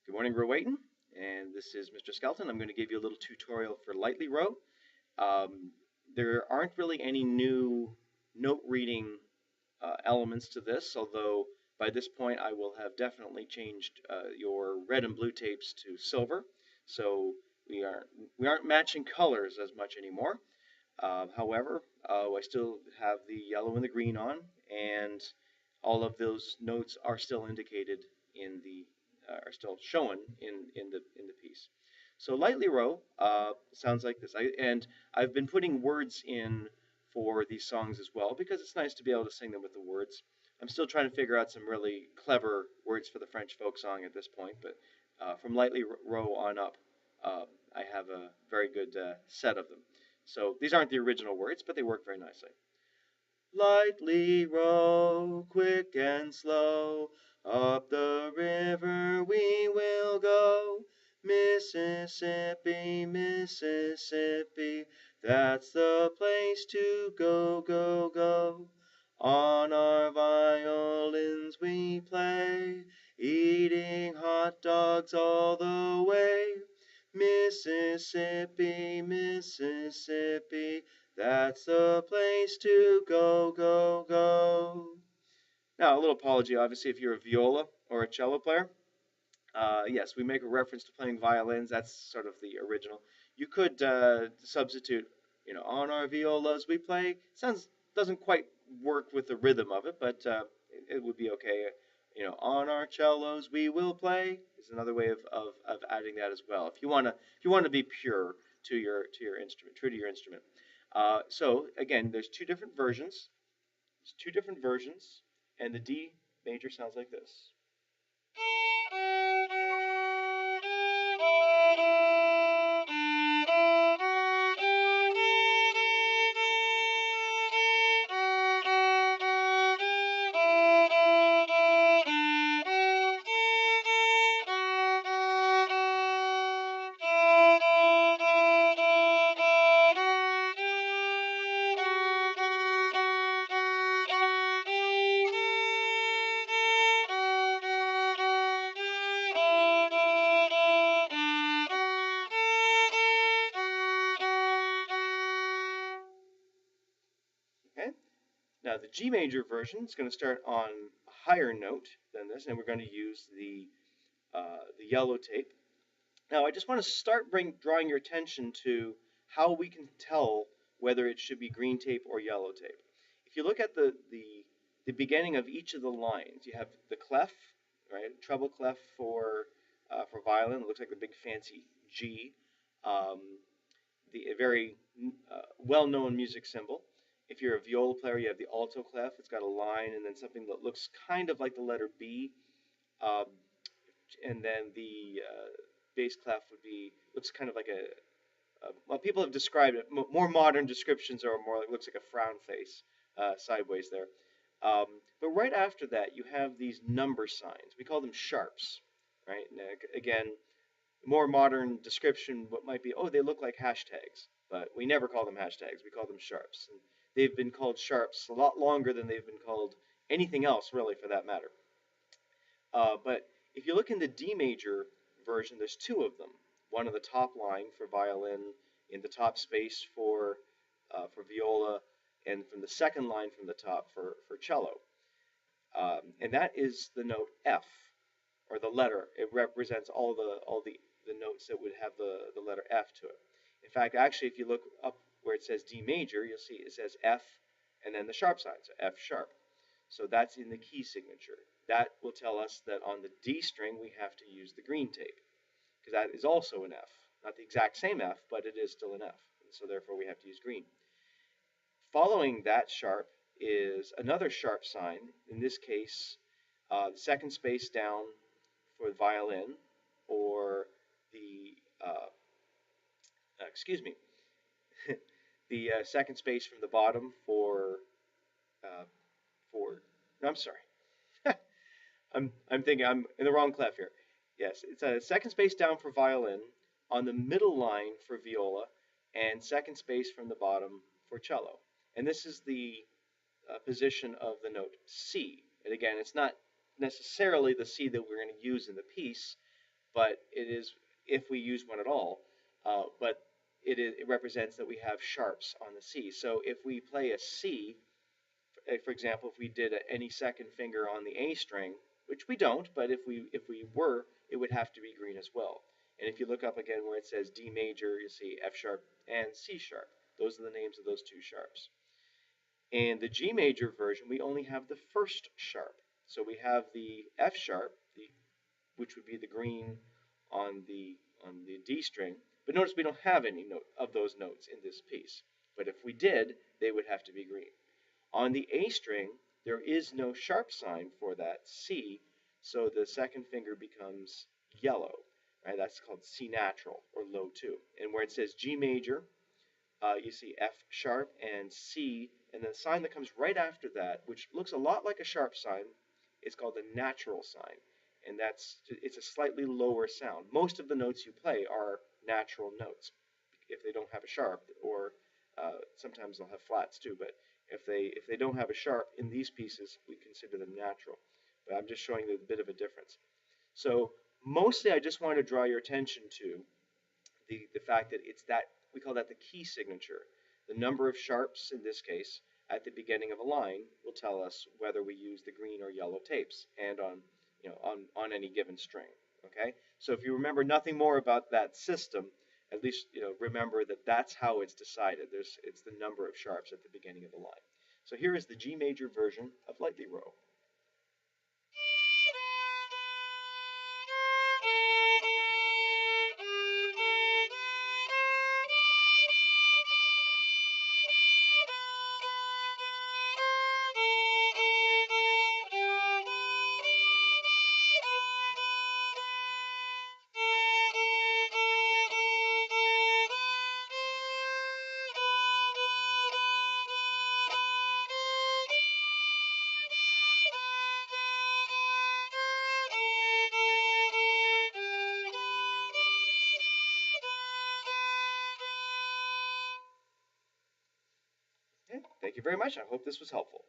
Good morning, we're waiting, and this is Mr. Skelton. I'm going to give you a little tutorial for lightly row. Um, there aren't really any new note reading elements to this, although by this point I will have definitely changed your red and blue tapes to silver, so we aren't matching colors as much anymore. However, I still have the yellow and the green on, and all of those notes are still indicated in the are still shown in the piece. So lightly row sounds like this. I've been putting words in for these songs as well because it's nice to be able to sing them with the words. I'm still trying to figure out some really clever words for the French folk song at this point, but from lightly row on up, I have a very good set of them. So these aren't the original words, but they work very nicely. Lightly row, quick and slow, up the river we will go. Mississippi, Mississippi, that's the place to go, go, go. On our violins we play, eating hot dogs all the way. Mississippi, Mississippi, that's the place to go, go, go. Now, a little apology, obviously, if you're a viola or a cello player. Yes, we make a reference to playing violins. That's sort of the original. You could substitute, on our violas we play. Doesn't quite work with the rhythm of it, but it would be okay. On our cellos we will play is another way of adding that as well. If you want to be pure to your instrument, true to your instrument. So again, there's two different versions. There's two different versions, and the D major sounds like this. Okay. Now the G major version is going to start on a higher note than this, and we're going to use the yellow tape. Now I just want to start drawing your attention to how we can tell whether it should be green tape or yellow tape. If you look at the beginning of each of the lines, you have the clef, right? Treble clef for violin. It looks like the big fancy G. Um, a very well-known music symbol. If you're a viola player, you have the alto clef. It's got a line and then something that looks kind of like the letter B. Um, and then the bass clef looks kind of like well, people have described it. More modern descriptions are more like, looks like a frown face sideways there. But right after that, you have these number signs. We call them sharps, right? And again, more modern description, what might be, oh, they look like hashtags, but we never call them hashtags. We call them sharps. And they've been called sharps a lot longer than they've been called anything else, really, for that matter. But if you look in the D major version, there's two of them. One on the top line for violin, in the top space for viola, and from the second line from the top for cello. And that is the note F, or the letter. It represents all the notes that would have the letter F to it. In fact, actually, if you look up where it says D major, you'll see it says F and then the sharp sign, so F sharp. So that's in the key signature. That will tell us that on the D string we have to use the green tape, because that is also an F. Not the exact same F, but it is still an F, and so therefore we have to use green. Following that sharp is another sharp sign, in this case the second space down for the violin, or the the second space from the bottom for no, I'm sorry. I'm thinking I'm in the wrong clef here. Yes, it's a second space down for violin, on the middle line for viola, and second space from the bottom for cello. And this is the position of the note C. And again, it's not necessarily the C that we're going to use in the piece, but it is if we use one at all. But it represents that we have sharps on the C. So if we play a C, for example, if we did any second finger on the A string, which we don't, but if we were, it would have to be green as well. And if you look up again where it says D major, you see F sharp and C sharp. Those are the names of those two sharps. In the G major version, we only have the first sharp. So we have the F sharp, which would be the green on the D string. But notice we don't have any note of those notes in this piece. But if we did, they would have to be green. On the A string, there is no sharp sign for that C, so the second finger becomes yellow. Right? That's called C natural or low 2. And where it says G major, you see F sharp and C, and the sign that comes right after that, which looks a lot like a sharp sign, is called a natural sign. And it's a slightly lower sound. Most of the notes you play are natural notes if they don't have a sharp, or sometimes they'll have flats too. But if they don't have a sharp in these pieces, we consider them natural. But I'm just showing you a bit of a difference. So mostly, I just want to draw your attention to the fact that it's that we call that the key signature. The number of sharps in this case at the beginning of a line will tell us whether we use the green or yellow tapes, and on any given string. Okay, so if you remember nothing more about that system, at least remember that that's how it's decided. It's the number of sharps at the beginning of a line. So here is the G major version of Lightly Row. Okay, thank you very much. I hope this was helpful.